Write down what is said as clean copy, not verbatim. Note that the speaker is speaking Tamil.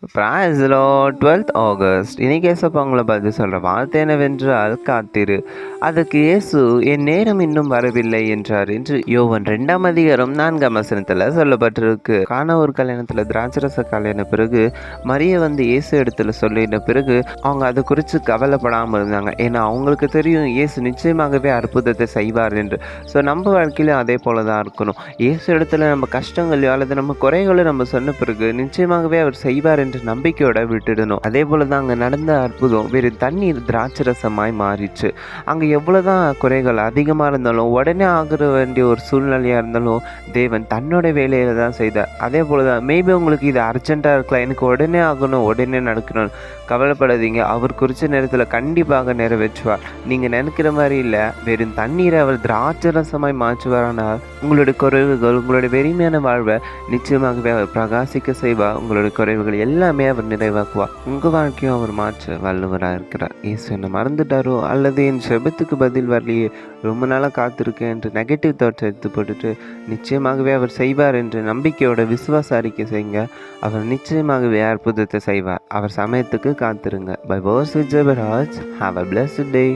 Price Lord 12th August. இன்னைக்கு ஏசப்பா உங்களை பதில் சொல்கிற வார்த்தை என்னவென்றால் காத்திரு. அதற்கு இயேசு என் நேரம் இன்னும் வரவில்லை என்றார் என்று யோவான் 2ஆம் அதிகாரம் 4ஆம் வசனத்தில் சொல்லப்பட்டிருக்கு. கானா ஒரு கல்யாணத்தில் திராட்சரச கல்யாண பிறகு மரியை இயேசு இடத்துல சொல்லின பிறகு அவங்க அதை குறித்து கவலைப்படாமல் இருந்தாங்க. ஏன்னா அவங்களுக்கு தெரியும் இயேசு நிச்சயமாகவே அற்புதத்தை செய்வார் என்று. ஸோ நம்ம வாழ்க்கையிலும் அதே போல தான் இருக்கணும். இயேசு இடத்துல நம்ம கஷ்டங்களையோ அல்லது நம்ம குறைகளோ நம்ம சொன்ன பிறகு நிச்சயமாகவே அவர் செய்வார் என்று நம்பிக்கையோட விட்டுடணும். அதே போல தான் அங்கே நடந்த அற்புதம் வேறு தண்ணீர் திராட்சரசமாய் மாறிச்சு. அங்கே எவ்வளோதான் குறைகள் அதிகமாக இருந்தாலும் உடனே ஆகிற வேண்டிய ஒரு சூழ்நிலையாக இருந்தாலும் தேவன் தன்னோட வேலையில தான் செய்தார். அதே போல தான் மேபி உங்களுக்கு இது அர்ஜென்ட்டாக இருக்கலாம், எனக்கு உடனே ஆகணும் உடனே நடக்கணும், கவலைப்படாதீங்க. அவர் குறித்த நேரத்தில் கண்டிப்பாக நிறைவேற்றுவார். நீங்கள் நினைக்கிற மாதிரி இல்லை, வெறும் தண்ணீரை அவர் திராட்சரசமாய் மாற்றுவாரானால் உங்களுடைய குறைவுகள் உங்களுடைய வெறுமையான வாழ்வை நிச்சயமாகவே அவர் பிரகாசிக்க செய்வார். உங்களுடைய குறைவுகள் எல்லாமே அவர் நிறைவாக்குவார். உங்கள் வாழ்க்கையும் அவர் மாற்ற வல்லவராக இருக்கிறார். இயேசு என்னை மறந்துட்டாரோ அல்லது என் செபத்துக்கு பதில் வரலையே, ரொம்ப நாளாக காத்திருக்கேன் என்று நெகட்டிவ் தாட்ஸ் எடுத்து போட்டுட்டு நிச்சயமாகவே அவர் செய்வார் என்று நம்பிக்கையோட விசுவாச அறிக்கை செய்யுங்க. அவர் நிச்சயமாகவே அற்புதத்தை செய்வார். அவர் சமயத்துக்கு காத்திருங்க. Bye was with Jebaraj. Have a blessed day.